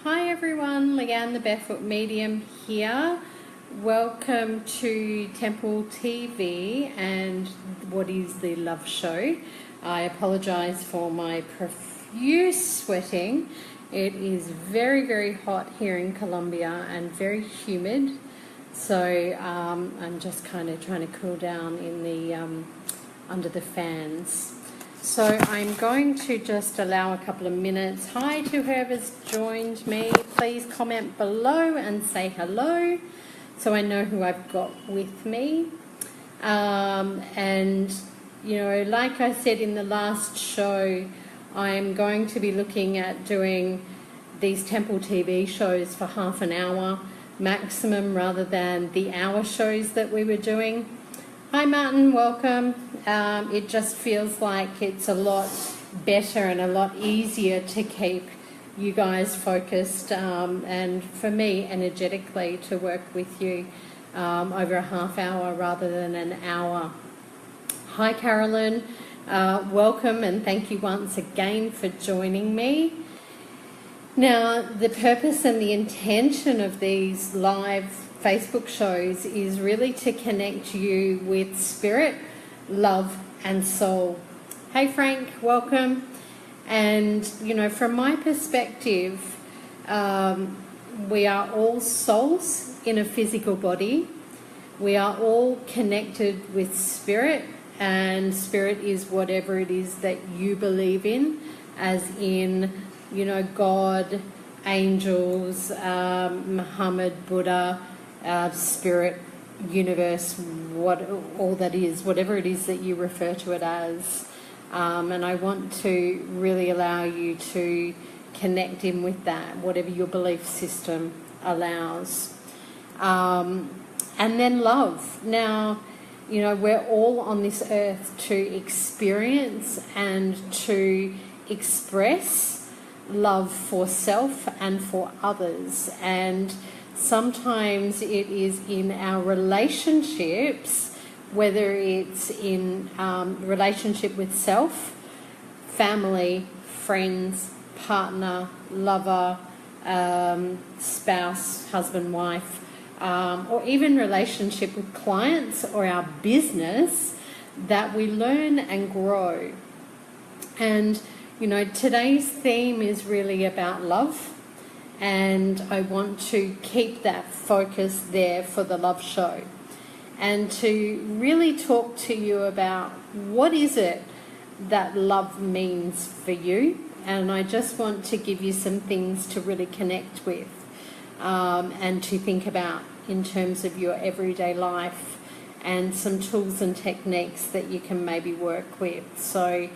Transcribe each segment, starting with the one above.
Hi everyone, Leanne the Barefoot Medium here. Welcome to Temple TV and what is the Love Show. I apologise for my profuse sweating. It is very, very hot here in Colombia and very humid. So I'm just kind of trying to cool down in the under the fans. So I'm going to just allow a couple of minutes. Hi to whoever's joined me. Please comment below and say hello so I know who I've got with me. And, you know, like I said in the last show, I'm going to be looking at doing these Temple TV shows for half an hour maximum rather than the hour shows that we were doing. Hi Martin, welcome. It just feels like it's a lot better and a lot easier to keep you guys focused and for me energetically to work with you over a half hour rather than an hour. Hi Carolyn, welcome and thank you once again for joining me. Now the purpose and the intention of these live Facebook shows is really to connect you with spirit, love and soul. Hey Frank, welcome. And you know, from my perspective, we are all souls in a physical body. We are all connected with spirit, and spirit is whatever it is that you believe in, as in, you know, God, angels, Muhammad, Buddha, spirit, universe, what all that is, whatever it is that you refer to it as. And I want to really allow you to connect in with that, whatever your belief system allows. And then love. Now, you know, we're all on this earth to experience and to express love for self and for others. And sometimes it is in our relationships, whether it's in relationship with self, family, friends, partner, lover, spouse, husband, wife, or even relationship with clients or our business, that we learn and grow. And, you know, today's theme is really about love. And I want to keep that focus there for the Love Show and to really talk to you about what is it that love means for you. And I just want to give you some things to really connect with and to think about in terms of your everyday life and some tools and techniques that you can maybe work with. So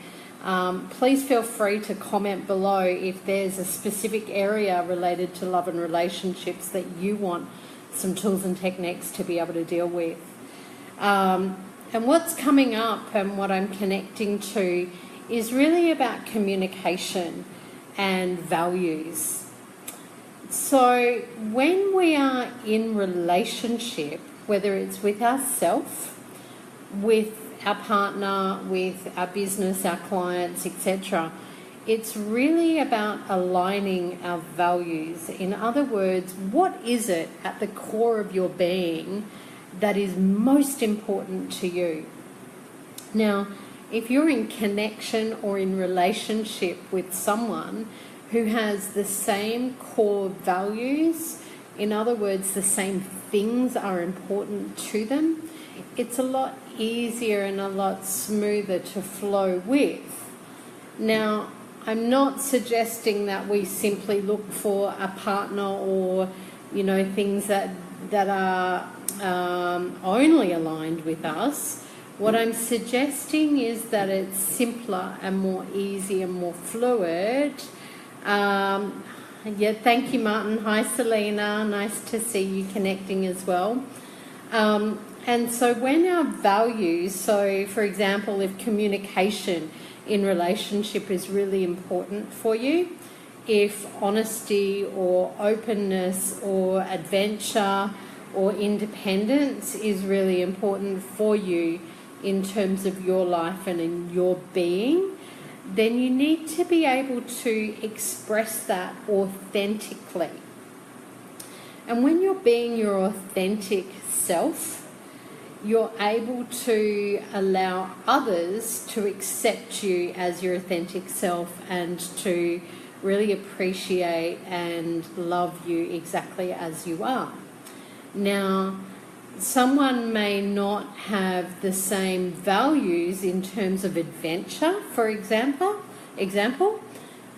please feel free to comment below if there's a specific area related to love and relationships that you want some tools and techniques to be able to deal with. And what's coming up and what I'm connecting to is really about communication and values. So when we are in relationship, whether it's with ourselves, with our partner, with our business, our clients, etc., it's really about aligning our values. In other words, what is it at the core of your being that is most important to you? Now, if you're in connection or in relationship with someone who has the same core values, in other words, the same things are important to them, it's a lot easier and a lot smoother to flow with. Now, I'm not suggesting that we simply look for a partner or, you know, things that are only aligned with us. What I'm suggesting is that it's simpler and more easy and more fluid. Yeah, thank you, Martin. Hi, Selena. Nice to see you connecting as well. And so when our values, so for example, if communication in relationship is really important for you, if honesty or openness or adventure or independence is really important for you in terms of your life and in your being, then you need to be able to express that authentically. And when you're being your authentic self, you're able to allow others to accept you as your authentic self and to really appreciate and love you exactly as you are. Now, someone may not have the same values in terms of adventure, for example,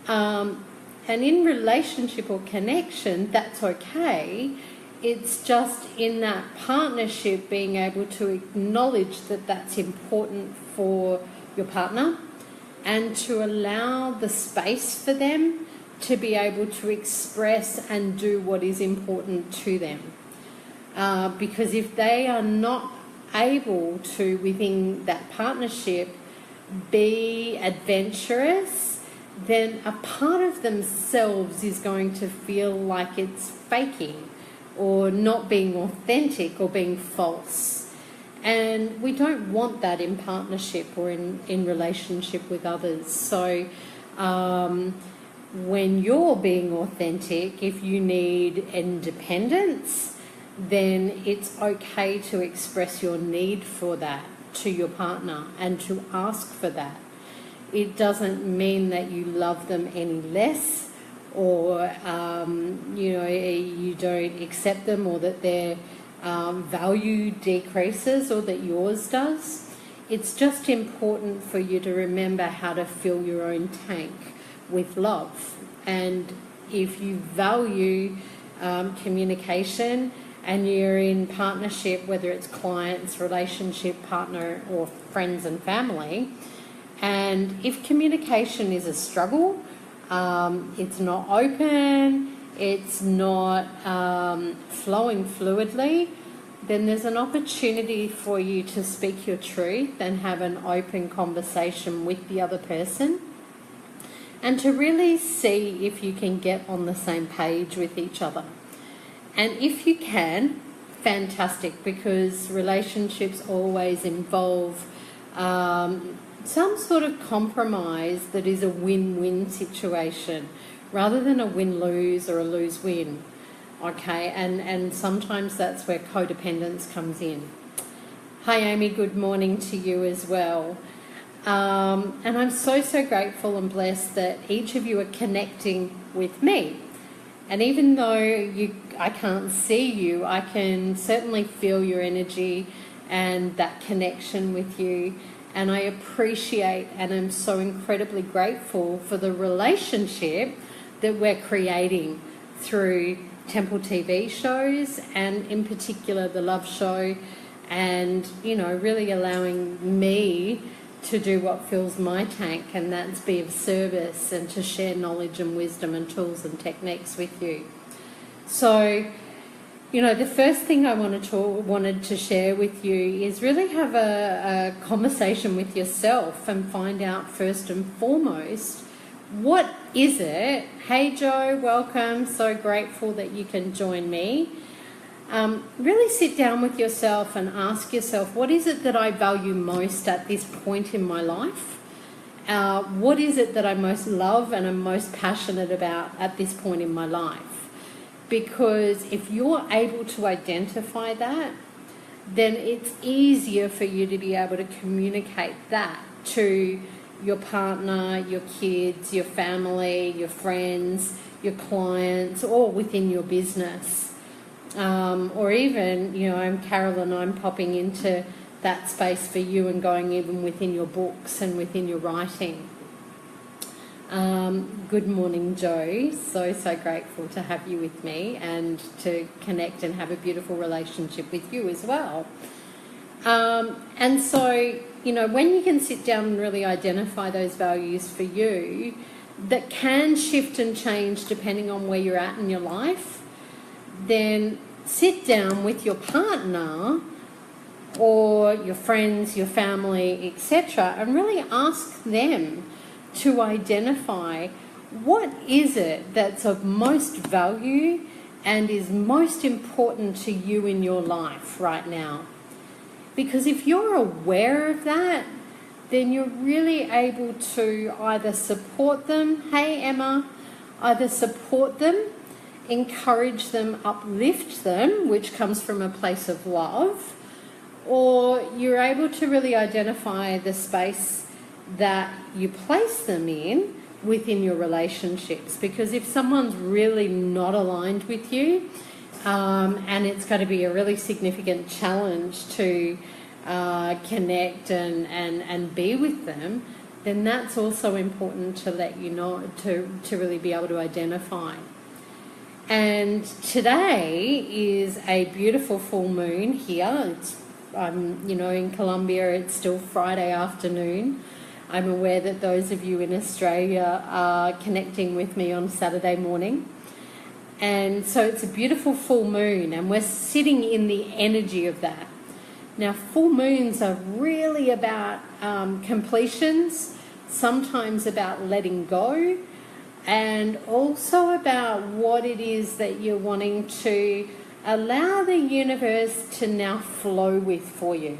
and in relationship or connection, that's okay. It's just in that partnership being able to acknowledge that that's important for your partner and to allow the space for them to be able to express and do what is important to them. Because if they are not able to, within that partnership, be adventurous, then a part of themselves is going to feel like it's faking or not being authentic or being false. And we don't want that in partnership or in relationship with others. So when you're being authentic, if you need independence, then it's okay to express your need for that to your partner and to ask for that. It doesn't mean that you love them any less or, you don't accept them or that their value decreases or that yours does. It's just important for you to remember how to fill your own tank with love. And if you value communication, and you're in partnership, whether it's clients, relationship, partner, or friends and family, and if communication is a struggle, it's not open, it's not flowing fluidly, then there's an opportunity for you to speak your truth and have an open conversation with the other person and to really see if you can get on the same page with each other. And if you can, fantastic, because relationships always involve some sort of compromise that is a win-win situation rather than a win-lose or a lose-win, okay? And sometimes that's where codependence comes in. Hi, Amy, good morning to you as well. And I'm so grateful and blessed that each of you are connecting with me. And even though I can't see you, I can certainly feel your energy and that connection with you. And I appreciate and am so incredibly grateful for the relationship that we're creating through Temple TV shows and in particular the Love Show and, really allowing me to do what fills my tank, and that's be of service and to share knowledge and wisdom and tools and techniques with you. So, the first thing I wanted to share with you is really have a conversation with yourself and find out first and foremost, what is it? Hey Joe, welcome. So grateful that you can join me. Really sit down with yourself and ask yourself, what is it that I value most at this point in my life? What is it that I most love and am most passionate about at this point in my life? Because if you're able to identify that, then it's easier for you to be able to communicate that to your partner, your kids, your family, your friends, your clients, or within your business. Or even, I'm Carolyn, I'm popping into that space for you and going even within your books and within your writing. Good morning, Joe. So grateful to have you with me and to connect and have a beautiful relationship with you as well. And so, when you can sit down and really identify those values for you that can shift and change depending on where you're at in your life, then sit down with your partner or your friends, your family, etc., and really ask them to identify what is it that's of most value and is most important to you in your life right now. Because if you're aware of that, then you're really able to either support them, hey Emma, either support them, encourage them, uplift them, which comes from a place of love, or you're able to really identify the space that you place them in within your relationships. Because if someone's really not aligned with you, and it's going to be a really significant challenge to connect and be with them, then that's also important to let you know, to really be able to identify. And today is a beautiful full moon here. It's in Colombia, it's still Friday afternoon. I'm aware that those of you in Australia are connecting with me on Saturday morning. And so it's a beautiful full moon, and we're sitting in the energy of that. Now, full moons are really about completions, sometimes about letting go, and also about what it is that you're wanting to allow the universe to now flow with for you.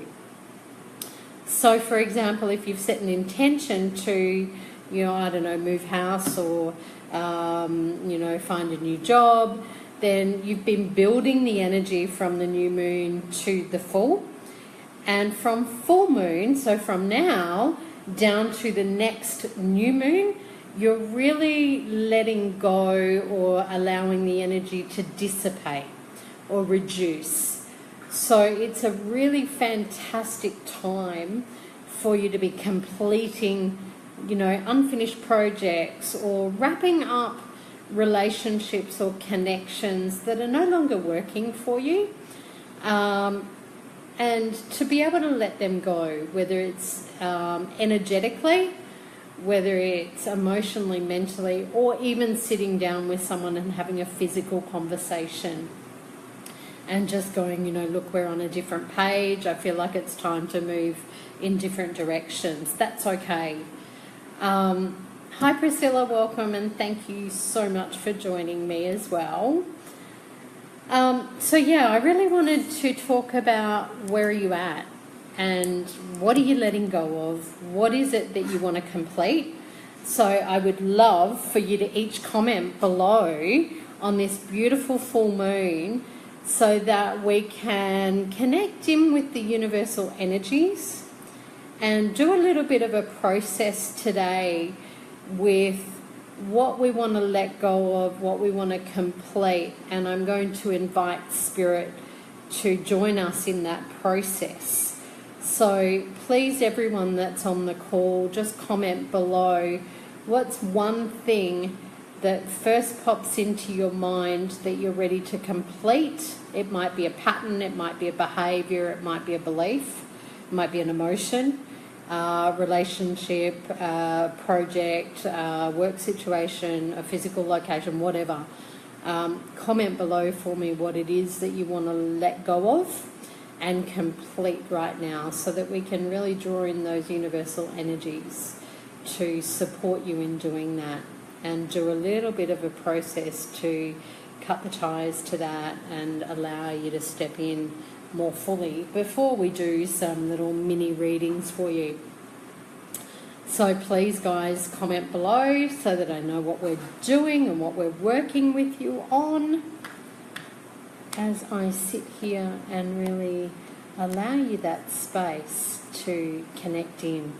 So, for example, if you've set an intention to, move house or, find a new job, then you've been building the energy from the new moon to the full. And from full moon, so from now down to the next new moon, you're really letting go or allowing the energy to dissipate or reduce. So it's a really fantastic time for you to be completing, unfinished projects or wrapping up relationships or connections that are no longer working for you, and to be able to let them go, whether it's energetically, whether it's emotionally, mentally, or even sitting down with someone and having a physical conversation and just going, look, we're on a different page. I feel like it's time to move in different directions. That's okay. Hi Priscilla, welcome, and thank you so much for joining me as well. I really wanted to talk about where are you at and what are you letting go of? What is it that you want to complete? So I would love for you to each comment below on this beautiful full moon so that we can connect in with the universal energies and do a little bit of a process today with what we want to let go of, what we want to complete, and I'm going to invite Spirit to join us in that process. So please, everyone that's on the call, just comment below what's one thing that first pops into your mind that you're ready to complete. It might be a pattern, it might be a behaviour, it might be a belief, it might be an emotion, relationship, project, work situation, a physical location, whatever. Comment below for me what it is that you want to let go of and complete right now so that we can really draw in those universal energies to support you in doing that and do a little bit of a process to cut the ties to that and allow you to step in more fully before we do some little mini readings for you. So please, guys, comment below so that I know what we're doing and what we're working with you on as I sit here and really allow you that space to connect in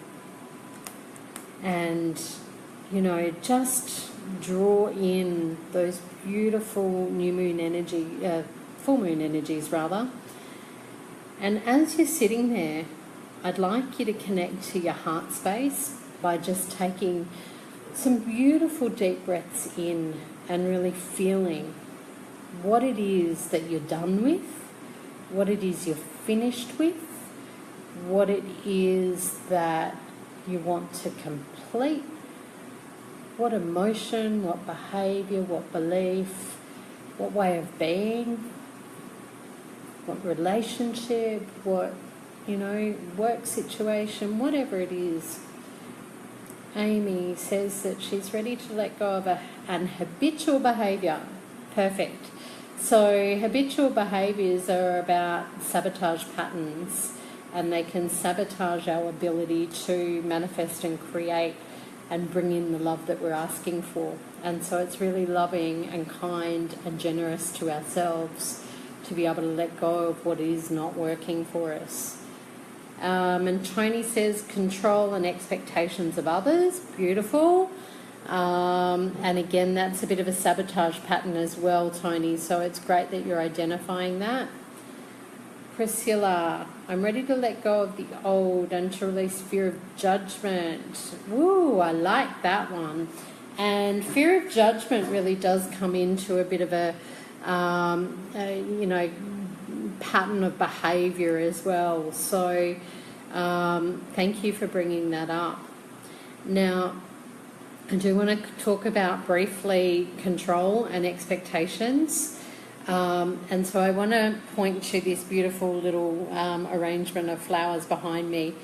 and, just draw in those beautiful new moon energy, full moon energies rather. And as you're sitting there, I'd like you to connect to your heart space by just taking some beautiful deep breaths in and really feeling what it is that you're done with, what it is you're finished with, what it is that you want to complete, what emotion, what behaviour, what belief, what way of being, what relationship, what, work situation, whatever it is. Amy says that she's ready to let go of an habitual behaviour. Perfect. So habitual behaviours are about sabotage patterns, and they can sabotage our ability to manifest and create and bring in the love that we're asking for. And so it's really loving and kind and generous to ourselves to be able to let go of what is not working for us. And Tony says control and expectations of others. Beautiful. And again, that's a bit of a sabotage pattern as well, Tony. So it's great that you're identifying that. Priscilla, I'm ready to let go of the old and to release fear of judgment. Woo, I like that one. And fear of judgment really does come into a bit of a pattern of behaviour as well. So thank you for bringing that up. Now, I do want to talk about briefly control and expectations. And so I want to point to this beautiful little arrangement of flowers behind me,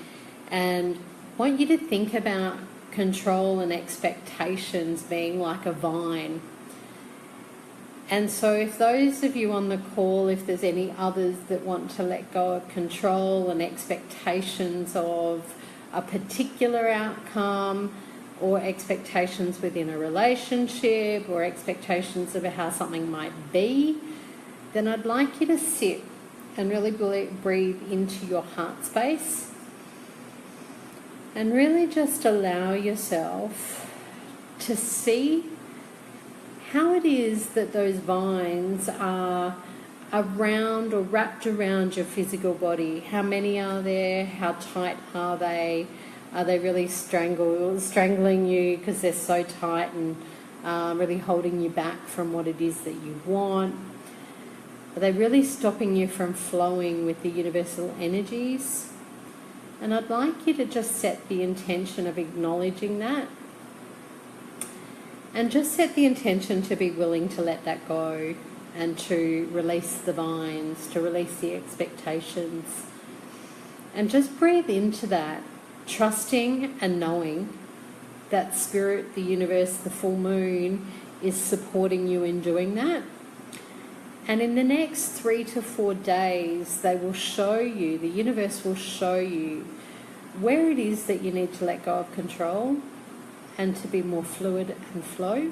and want you to think about control and expectations being like a vine. And so if those of you on the call, if there's any others that want to let go of control and expectations of a particular outcome, or expectations within a relationship, or expectations of how something might be, then I'd like you to sit and really breathe into your heart space and really just allow yourself to see how it is that those vines are around or wrapped around your physical body. How many are there? How tight are they? Are they really strangling you because they're so tight and really holding you back from what it is that you want? Are they really stopping you from flowing with the universal energies? And I'd like you to just set the intention of acknowledging that, and just set the intention to be willing to let that go and to release the vines, to release the expectations. And just breathe into that, trusting and knowing that Spirit, the universe, the full moon is supporting you in doing that. And in the next 3 to 4 days, they will show you, the universe will show you where it is that you need to let go of control and to be more fluid and flow.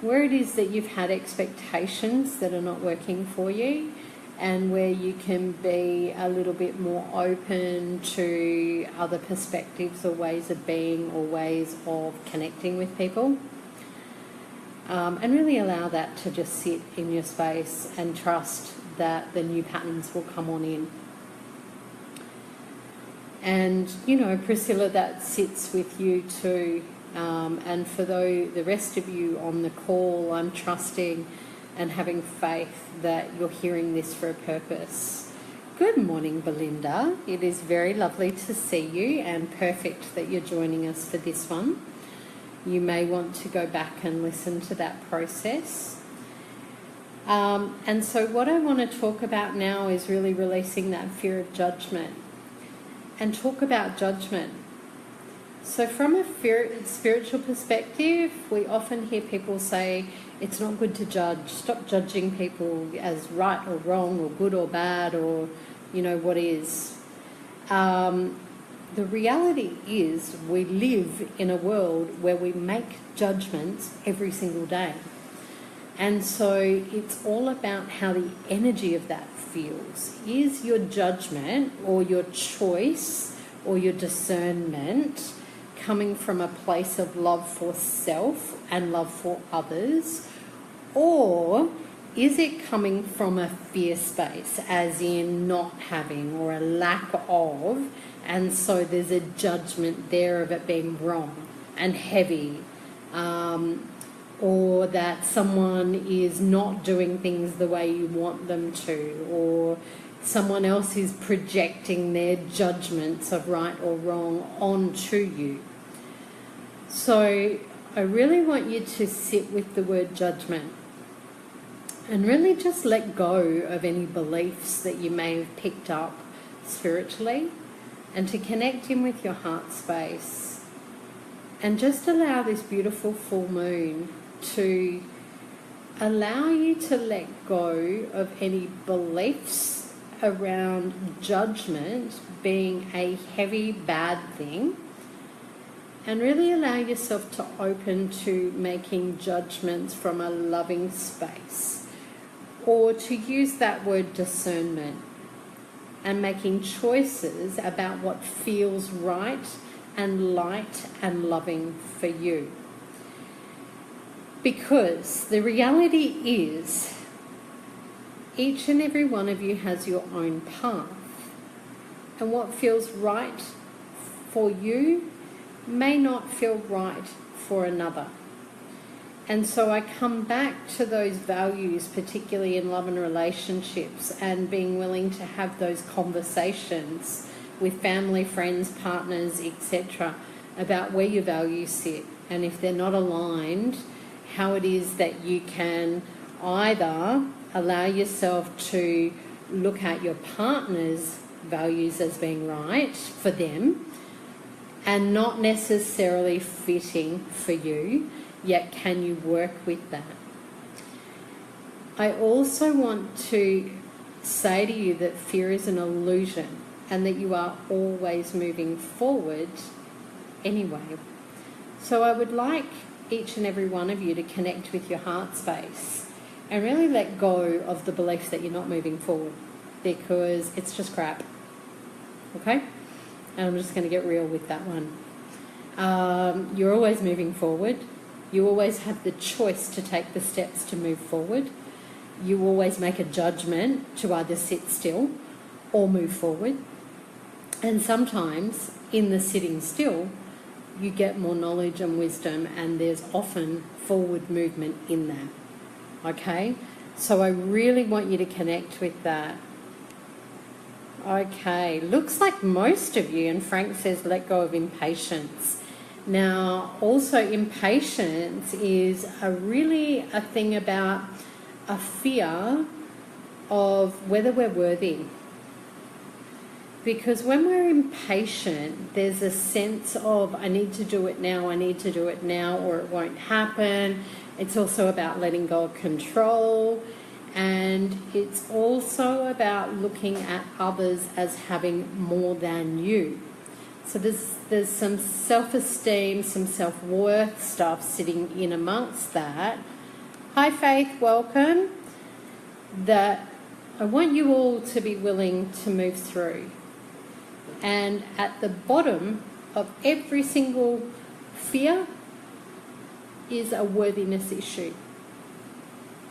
Where it is that you've had expectations that are not working for you, and where you can be a little bit more open to other perspectives or ways of being or ways of connecting with people. And really allow that to just sit in your space and trust that the new patterns will come on in. And, Priscilla, that sits with you too. And for the rest of you on the call, I'm trusting and having faith that you're hearing this for a purpose. Good morning, Belinda. It is very lovely to see you, and perfect that you're joining us for this one. You may want to go back and listen to that process. And so what I want to talk about now is really releasing that fear of judgment, and talk about judgment. So from a spiritual perspective, we often hear people say, it's not good to judge. Stop judging people as right or wrong or good or bad or, what is. The reality is we live in a world where we make judgments every single day. And so it's all about how the energy of that feels. Is your judgment or your choice or your discernment coming from a place of love for self and love for others, or is it coming from a fear space, as in not having or a lack of, and so there's a judgment there of it being wrong and heavy, or that someone is not doing things the way you want them to, or someone else is projecting their judgments of right or wrong onto you. So I really want you to sit with the word judgment and really just let go of any beliefs that you may have picked up spiritually, and to connect in with your heart space, and just allow this beautiful full moon to allow you to let go of any beliefs around judgment being a heavy, bad thing, and really allow yourself to open to making judgments from a loving space, or to use that word discernment, and making choices about what feels right and light and loving for you. Because the reality is, each and every one of you has your own path, and what feels right for you may not feel right for another. And so I come back to those values, particularly in love and relationships, and being willing to have those conversations with family, friends, partners, etc., about where your values sit, and if they're not aligned, how it is that you can either allow yourself to look at your partner's values as being right for them and not necessarily fitting for you, yet can you work with that? I also want to say to you that fear is an illusion and that you are always moving forward anyway. So I would like each and every one of you to connect with your heart space and really let go of the belief that you're not moving forward, because it's just crap. Okay? And I'm just going to get real with that one. You're always moving forward. You always have the choice to take the steps to move forward. You always make a judgment to either sit still or move forward. And sometimes in the sitting still, you get more knowledge and wisdom, and there's often forward movement in that. Okay? So I really want you to connect with that. Okay, looks like most of you, and Frank says let go of impatience. Now, also impatience is a thing about a fear of whether we're worthy. Because when we're impatient, there's a sense of, I need to do it now, or it won't happen. It's also about letting go of control. And it's also about looking at others as having more than you. So there's some self-esteem, some self-worth stuff sitting in amongst that. Hi Faith, welcome. That I want you all to be willing to move through. And at the bottom of every single fear is a worthiness issue.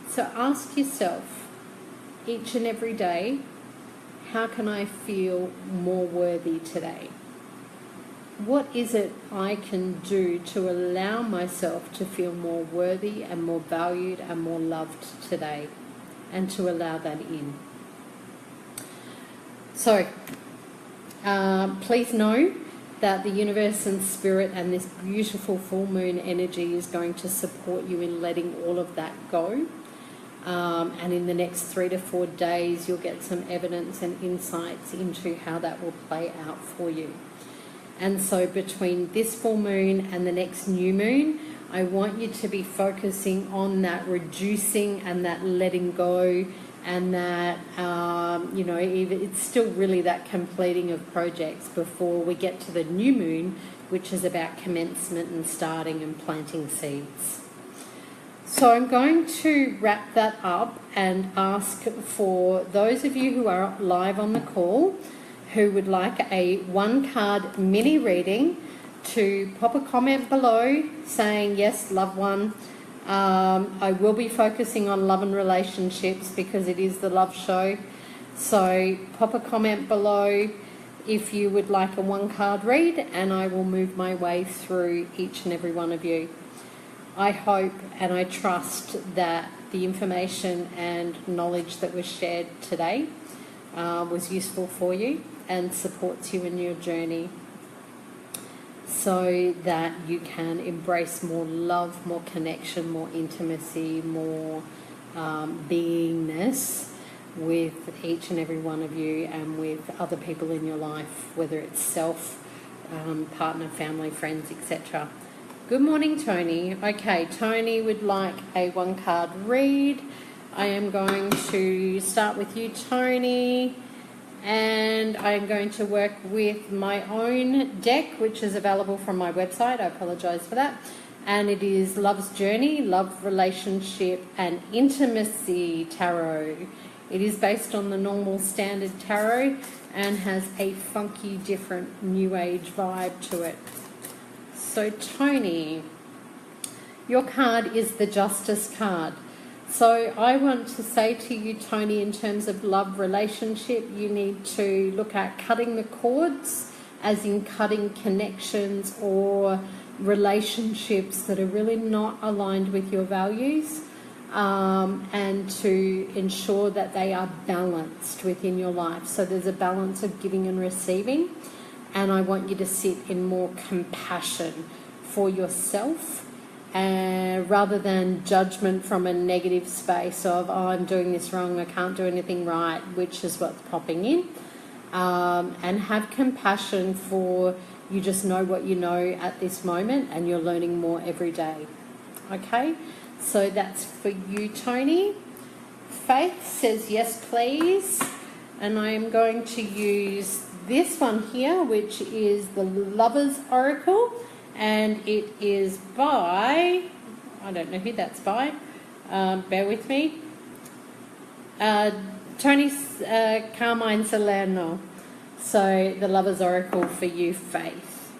So ask yourself each and every day, how can I feel more worthy today? What is it I can do to allow myself to feel more worthy and more valued and more loved today, and to allow that in? So, please know that the universe and spirit and this beautiful full moon energy is going to support you in letting all of that go. And in the next 3 to 4 days, you'll get some evidence and insights into how that will play out for you. And so between this full moon and the next new moon, I want you to be focusing on that reducing and that letting go, and that, it's still really that completing of projects before we get to the new moon, which is about commencement and starting and planting seeds. So I'm going to wrap that up and ask for those of you who are live on the call who would like a 1-card mini reading to pop a comment below saying, yes, loved one. I will be focusing on love and relationships because it is the love show. So pop a comment below if you would like a 1-card read, and I will move my way through each and every one of you. I hope and I trust that the information and knowledge that was shared today was useful for you and supports you in your journey, so that you can embrace more love, more connection, more intimacy, more beingness with each and every one of you and with other people in your life, whether it's self, partner, family, friends, etc. Good morning, Tony. Okay, Tony would like a 1-card read. I am going to start with you, Tony. And I'm going to work with my own deck, which is available from my website. I apologise for that. And it is Love's Journey, Love, Relationship and Intimacy Tarot. It is based on the normal standard tarot and has a funky, different New Age vibe to it. So Tony, your card is the Justice card. So I want to say to you, Tony, in terms of love relationship, you need to look at cutting the cords, as in cutting connections or relationships that are really not aligned with your values, and to ensure that they are balanced within your life. So there's a balance of giving and receiving, and I want you to sit in more compassion for yourself, rather than judgment from a negative space of, oh, I'm doing this wrong, I can't do anything right, which is what's popping in. And have compassion for, you just know what you know at this moment and you're learning more every day. Okay, so that's for you, Tony. Faith says yes, please. And I am going to use this one here, which is the Lover's Oracle. And it is by, I don't know who that's by, bear with me, Tony Carmine Salerno. So the Lover's Oracle for you, Faith.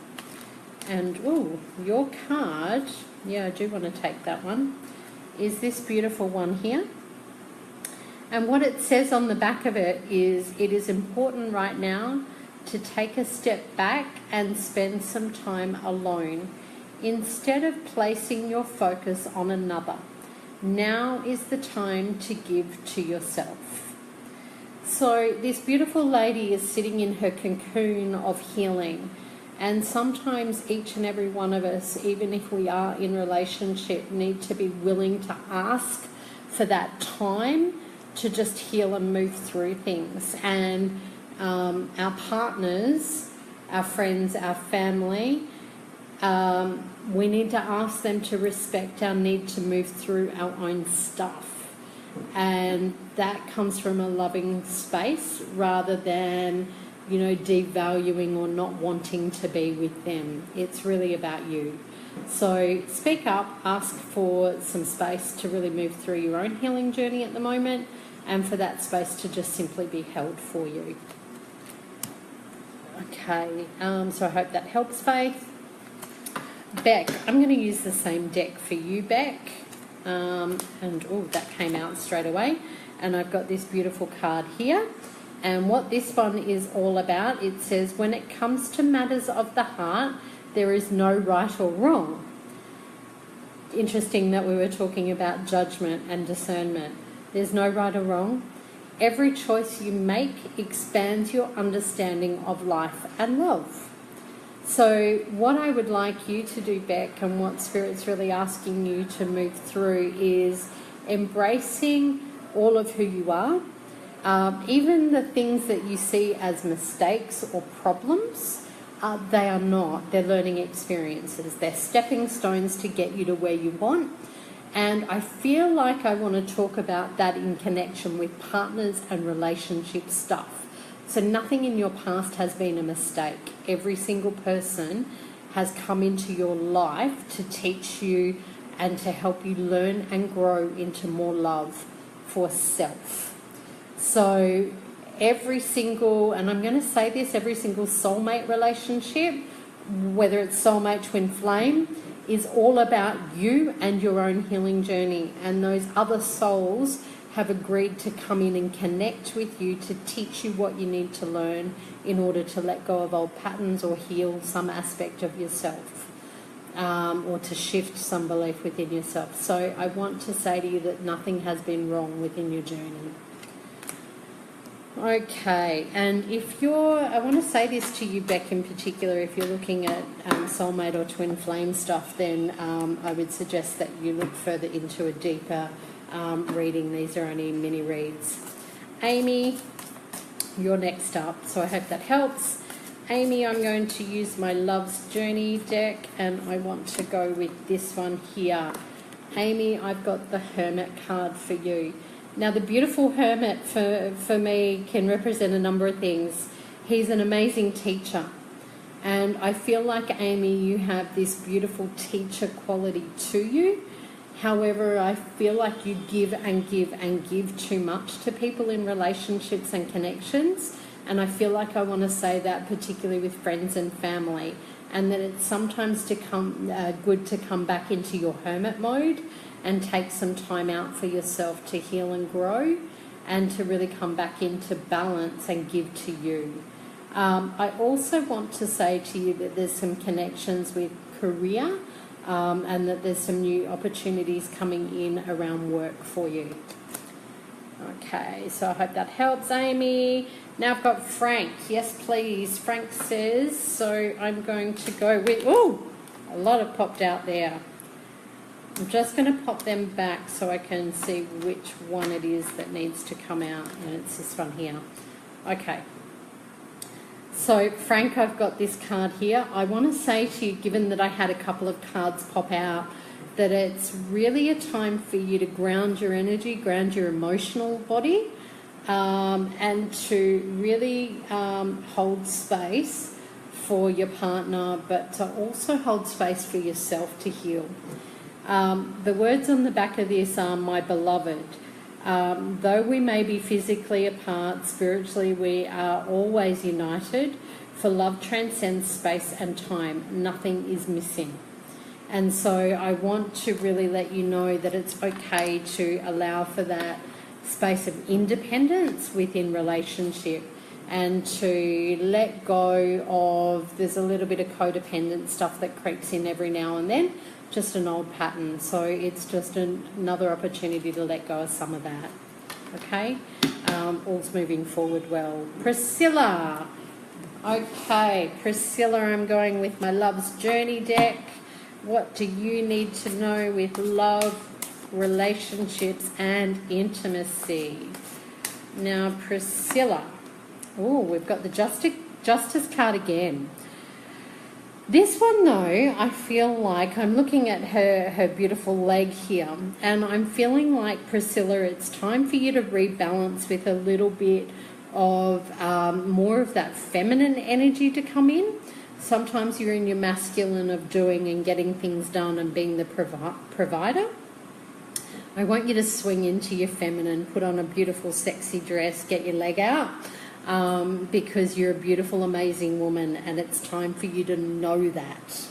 And, ooh, your card, yeah, I do want to take that one, is this beautiful one here. And what it says on the back of it is important right now to take a step back and spend some time alone instead of placing your focus on another. Now is the time to give to yourself. So this beautiful lady is sitting in her cocoon of healing, and sometimes each and every one of us, even if we are in relationship, need to be willing to ask for that time to just heal and move through things. And our partners, our friends, our family, we need to ask them to respect our need to move through our own stuff. And that comes from a loving space rather than, you know, devaluing or not wanting to be with them. It's really about you. So speak up, ask for some space to really move through your own healing journey at the moment, and for that space to just simply be held for you. Okay, so I hope that helps, Faith. Beck, I'm going to use the same deck for you, Beck. And, oh, that came out straight away. And I've got this beautiful card here. And what this one is all about, it says, when it comes to matters of the heart, there is no right or wrong. Interesting that we were talking about judgment and discernment. There's no right or wrong. Every choice you make expands your understanding of life and love. So what I would like you to do, Beck, and what Spirit's really asking you to move through is embracing all of who you are. Even the things that you see as mistakes or problems, they are not. They're learning experiences. They're stepping stones to get you to where you want. And I feel like I want to talk about that in connection with partners and relationship stuff. So nothing in your past has been a mistake. Every single person has come into your life to teach you and to help you learn and grow into more love for self. So every single, and I'm going to say this, every single soulmate relationship, whether it's soulmate, twin flame, is all about you and your own healing journey. And those other souls have agreed to come in and connect with you to teach you what you need to learn in order to let go of old patterns or heal some aspect of yourself, or to shift some belief within yourself. So I want to say to you that nothing has been wrong within your journey. Okay, and if you're, I want to say this to you, Beck, in particular, if you're looking at soulmate or twin flame stuff, then I would suggest that you look further into a deeper reading. These are only mini reads. Amy, you're next up, so I hope that helps. Amy, I'm going to use my Love's Journey deck, and I want to go with this one here. Amy, I've got the Hermit card for you. Now, the beautiful hermit for me can represent a number of things. He's an amazing teacher. And I feel like, Amy, you have this beautiful teacher quality to you. However, I feel like you give and give and give too much to people in relationships and connections. And I feel like I want to say that particularly with friends and family. And that it's sometimes good to come back into your hermit mode and take some time out for yourself to heal and grow and to really come back into balance and give to you. I also want to say to you that there's some connections with career and that there's some new opportunities coming in around work for you. Okay, so I hope that helps, Amy. Now I've got Frank. Yes, please. Frank says, so I'm going to go with, oh, a lot have popped out there. I'm just going to pop them back so I can see which one it is that needs to come out, and it's this one here. Okay. So, Frank, I've got this card here. I want to say to you, given that I had a couple of cards pop out, that it's really a time for you to ground your energy, ground your emotional body, and to really hold space for your partner, but to also hold space for yourself to heal. The words on the back of this are, my beloved. Though we may be physically apart, spiritually we are always united, for love transcends space and time. Nothing is missing. And so I want to really let you know that it's okay to allow for that space of independence within relationship and to let go of, there's a little bit of codependent stuff that creeps in every now and then, just an old pattern. So it's just another opportunity to let go of some of that. Okay? All's moving forward well. Priscilla. Okay, Priscilla, I'm going with my Love's Journey deck. What do you need to know with love, relationships, and intimacy? Now, Priscilla. Oh, we've got the Justice card again. This one, though, I feel like I'm looking at her beautiful leg here, and I'm feeling like, Priscilla, it's time for you to rebalance with a little bit of more of that feminine energy to come in. Sometimes you're in your masculine of doing and getting things done and being the provider. I want you to swing into your feminine, put on a beautiful, sexy dress, get your leg out. Because you're a beautiful, amazing woman, and it's time for you to know that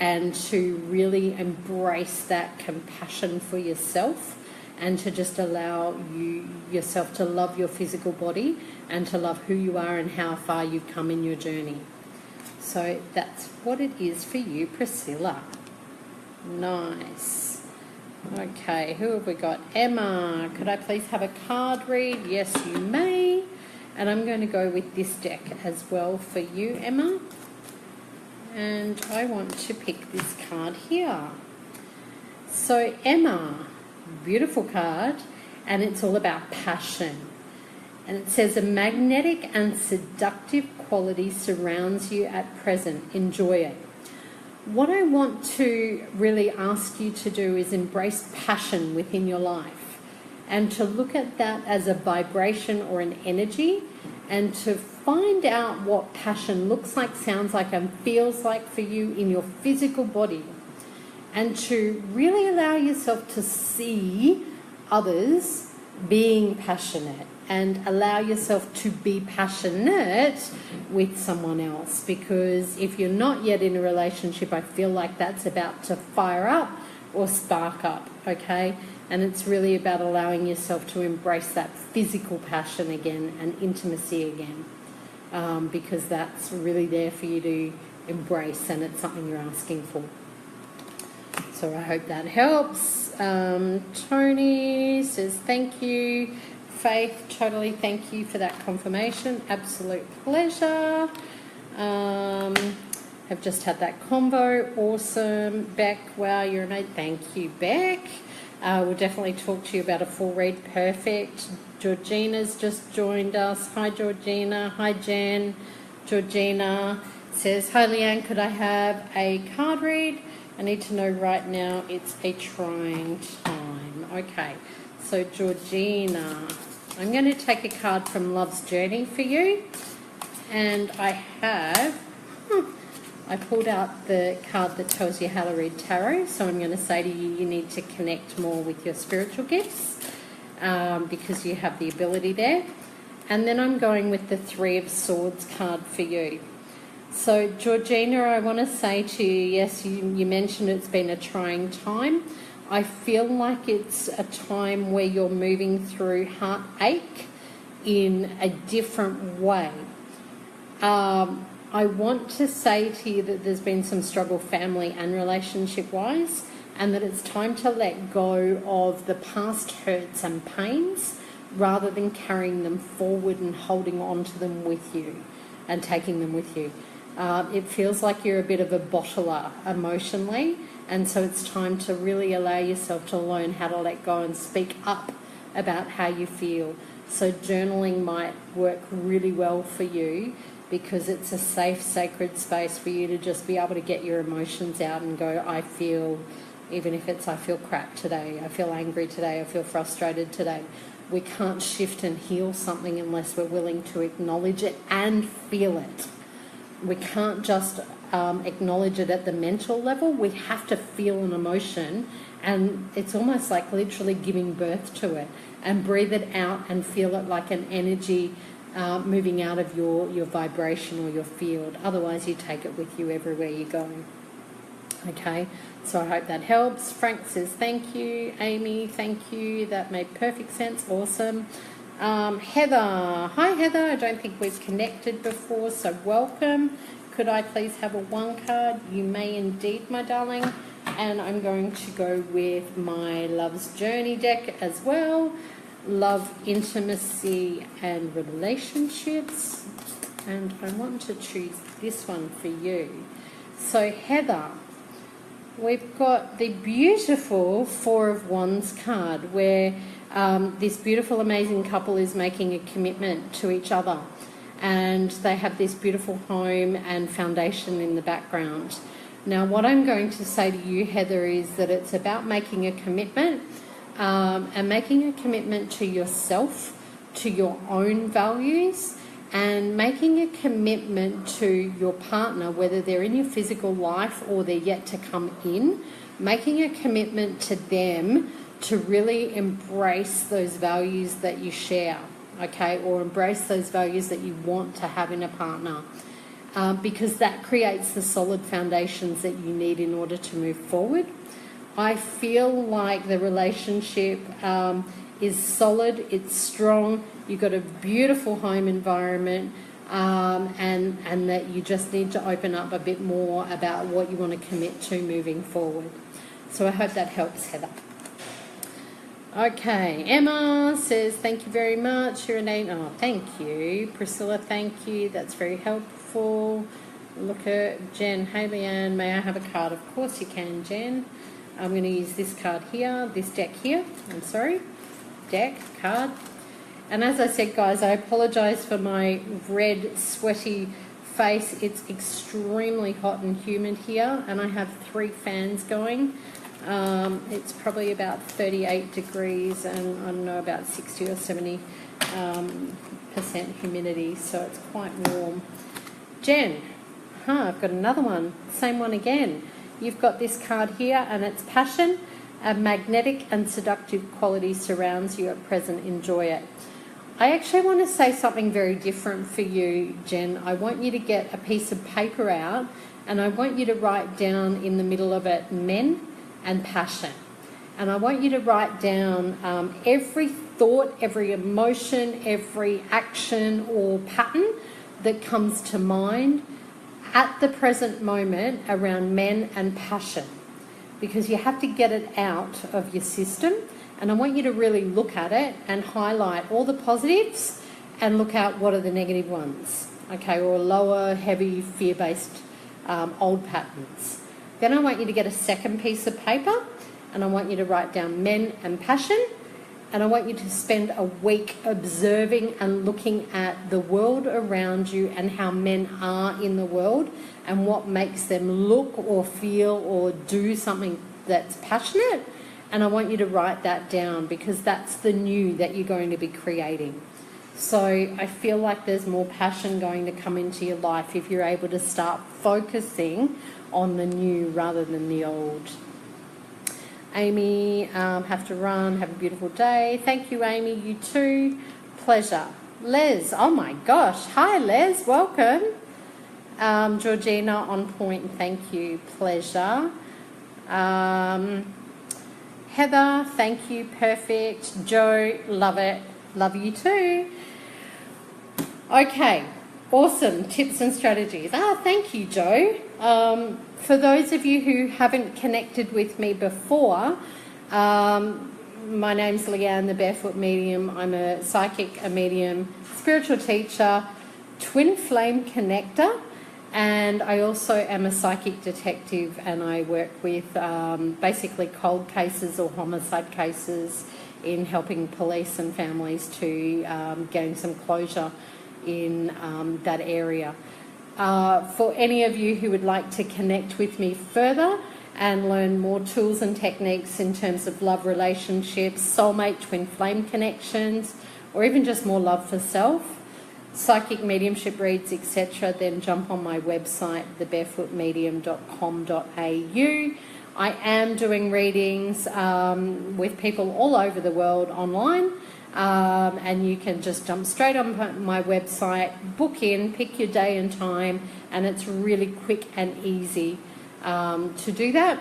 and to really embrace that compassion for yourself and to just allow yourself to love your physical body and to love who you are and how far you've come in your journey. So that's what it is for you, Priscilla. Nice. Okay, who have we got? Emma, could I please have a card read? Yes, you may. And I'm going to go with this deck as well for you, Emma. And I want to pick this card here. So, Emma, beautiful card, and it's all about passion. And it says, a magnetic and seductive quality surrounds you at present. Enjoy it. What I want to really ask you to do is embrace passion within your life and to look at that as a vibration or an energy and to find out what passion looks like, sounds like, and feels like for you in your physical body, and to really allow yourself to see others being passionate and allow yourself to be passionate with someone else. Because if you're not yet in a relationship, I feel like that's about to fire up or spark up, okay? And it's really about allowing yourself to embrace that physical passion again and intimacy again, because that's really there for you to embrace, and it's something you're asking for. So I hope that helps. Tony says thank you. Faith, totally thank you for that confirmation. Absolute pleasure. Have just had that convo. Awesome. Beck, wow, you're amazing. Thank you, Beck. We'll definitely talk to you about a full read. Perfect. Georgina's just joined us. Hi, Georgina. Hi, Jen. Georgina says, hi, Leanne, could I have a card read? I need to know right now, it's a trying time. Okay, so Georgina, I'm going to take a card from Love's Journey for you. And I pulled out the card that tells you how to read tarot. So I'm going to say to you, you need to connect more with your spiritual gifts because you have the ability there. And then I'm going with the Three of Swords card for you. So Georgina, I want to say to you, yes, you mentioned it's been a trying time. I feel like it's a time where you're moving through heartache in a different way. I want to say to you that there's been some struggle family and relationship-wise, and that it's time to let go of the past hurts and pains rather than carrying them forward and holding on to them with you and taking them with you. It feels like you're a bit of a bottler emotionally, and so it's time to really allow yourself to learn how to let go and speak up about how you feel. So journaling might work really well for you because it's a safe, sacred space for you to just be able to get your emotions out and go, I feel, even if it's I feel crap today, I feel angry today, I feel frustrated today. We can't shift and heal something unless we're willing to acknowledge it and feel it. We can't just acknowledge it at the mental level. We have to feel an emotion, and it's almost like literally giving birth to it, and breathe it out and feel it like an energy moving out of your vibration or your field. Otherwise you take it with you everywhere you go. Okay, so I hope that helps. Frank says thank you. Amy, thank you. That made perfect sense. Awesome. Heather. Hi, Heather. I don't think we've connected before, so welcome. Could I please have a 1 card? You may indeed, my darling. And I'm going to go with my Love's Journey deck as well. Love, intimacy, and relationships. And I want to choose this one for you. So, Heather, we've got the beautiful Four of Wands card where this beautiful, amazing couple is making a commitment to each other, and they have this beautiful home and foundation in the background. Now, what I'm going to say to you, Heather, is that it's about making a commitment and making a commitment to yourself, to your own values, and making a commitment to your partner, whether they're in your physical life or they're yet to come in, making a commitment to them to really embrace those values that you share, okay, or embrace those values that you want to have in a partner, because that creates the solid foundations that you need in order to move forward. I feel like the relationship is solid, it's strong, you've got a beautiful home environment, and that you just need to open up a bit more about what you want to commit to moving forward. So I hope that helps, Heather. Okay, Emma says, thank you very much. You're a name. Oh, thank you. Priscilla, thank you. That's very helpful. Look at Jen. Hey, Leanne, may I have a card? Of course you can, Jen. I'm going to use this card here, this deck here. I'm sorry. Deck, card. And as I said, guys, I apologise for my red, sweaty face. It's extremely hot and humid here, and I have 3 fans going. It's probably about 38 degrees and I don't know, about 60 or 70% humidity, so it's quite warm. Jen, I've got another one, same one again. You've got this card here, and it's passion. A magnetic and seductive quality surrounds you at present. Enjoy it. I actually want to say something very different for you, Jen. I want you to get a piece of paper out, and I want you to write down in the middle of it, men and passion. And I want you to write down every thought, every emotion, every action or pattern that comes to mind at the present moment around men and passion, because you have to get it out of your system. And I want you to really look at it and highlight all the positives and look out what are the negative ones, okay, or lower, heavy, fear-based old patterns. Then I want you to get a second piece of paper, and I want you to write down men and passion, and I want you to spend a week observing and looking at the world around you and how men are in the world and what makes them look or feel or do something that's passionate, And I want you to write that down, because that's the new that you're going to be creating. So I feel like there's more passion going to come into your life if you're able to start focusing on the new rather than the old. Amy, have to run. Have a beautiful day. Thank you, Amy. You too. Pleasure. Les, oh my gosh. Hi, Les. Welcome. Georgina, on point. Thank you. Pleasure. Heather, thank you. Perfect. Joe, love it. Love you too. Okay. Awesome. Tips and strategies. Thank you, Joe. For those of you who haven't connected with me before, my name's Leanne, the Barefoot Medium. I'm a psychic, a medium, spiritual teacher, twin flame connector, and I also am a psychic detective, and I work with basically cold cases or homicide cases in helping police and families to gain some closure in that area. For any of you who would like to connect with me further and learn more tools and techniques in terms of love relationships, soulmate, twin flame connections, or even just more love for self, psychic mediumship reads, etc., then jump on my website, thebarefootmedium.com.au. I am doing readings with people all over the world online. And you can just jump straight on my website, book in, pick your day and time, and it's really quick and easy to do that.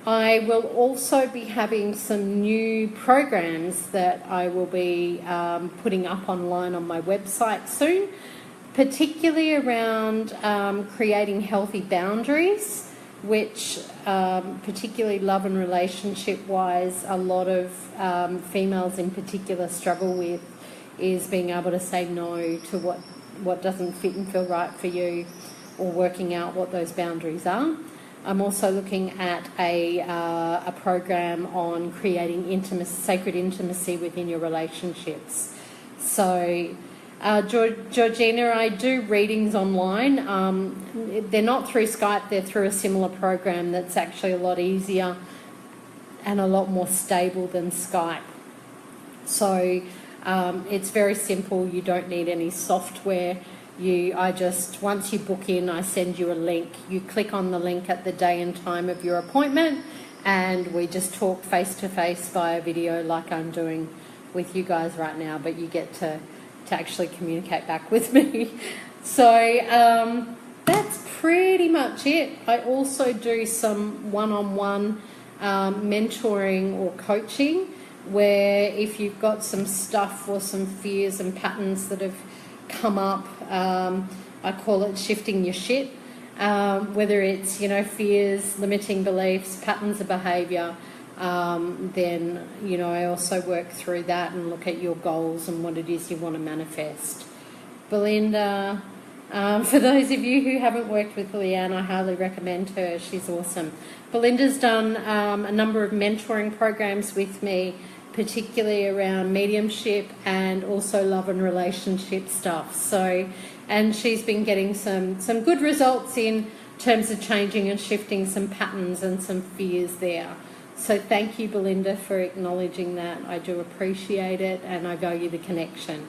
I will also be having some new programs that I will be putting up online on my website soon, particularly around creating healthy boundaries, which particularly love and relationship wise, a lot of females in particular struggle with, is being able to say no to what doesn't fit and feel right for you, or working out what those boundaries are. I'm also looking at a program on creating sacred intimacy within your relationships. So Georgina, I do readings online. They're not through Skype, they're through a similar program that's actually a lot easier and a lot more stable than Skype. So it's very simple. You don't need any software. Once you book in, I send you a link. You click on the link at the day and time of your appointment, and we just talk face to face via video like I'm doing with you guys right now, but you get to actually communicate back with me. So that's pretty much it. I also do some one-on-one mentoring or coaching, where if you've got some stuff or some fears and patterns that have come up, I call it shifting your shit, whether it's fears, limiting beliefs, patterns of behaviour, then I also work through that and look at your goals and what it is you want to manifest. Belinda, for those of you who haven't worked with Leanne, I highly recommend her. She's awesome. Belinda's done a number of mentoring programs with me, particularly around mediumship and also love and relationship stuff. And she's been getting some good results in terms of changing and shifting some patterns and some fears there. So thank you, Belinda, for acknowledging that. I do appreciate it, and I value the connection.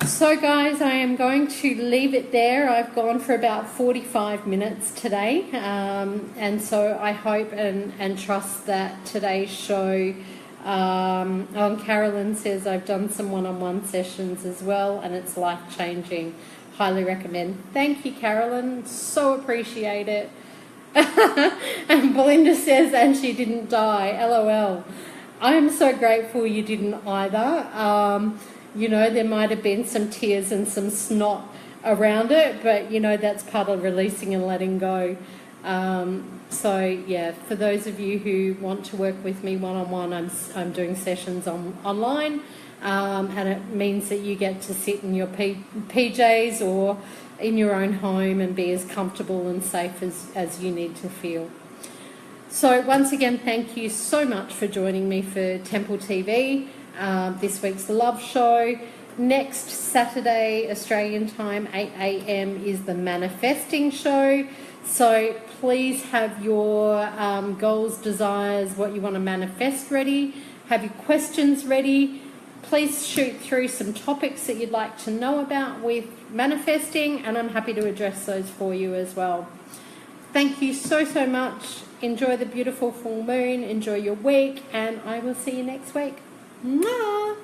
So guys, I am going to leave it there. I've gone for about 45 minutes today, and so I hope and trust that today's show, Carolyn says I've done some one-on-one sessions as well, and it's life-changing. Highly recommend. Thank you, Carolyn. So appreciate it. And Belinda says, and she didn't die. LOL. I'm so grateful you didn't either. There might have been some tears and some snot around it, but that's part of releasing and letting go. So yeah, for those of you who want to work with me one-on-one, I'm doing sessions online, and it means that you get to sit in your PJs or in your own home and be as comfortable and safe as you need to feel. So once again, thank you so much for joining me for Temple TV, this week's Love Show. Next Saturday, Australian time, 8 a.m. is the Manifesting Show. So please have your goals, desires, what you want to manifest ready. Have your questions ready. Please shoot through some topics that you'd like to know about with manifesting, and I'm happy to address those for you as well. Thank you so, so much. Enjoy the beautiful full moon. Enjoy your week, and I will see you next week. Mwah!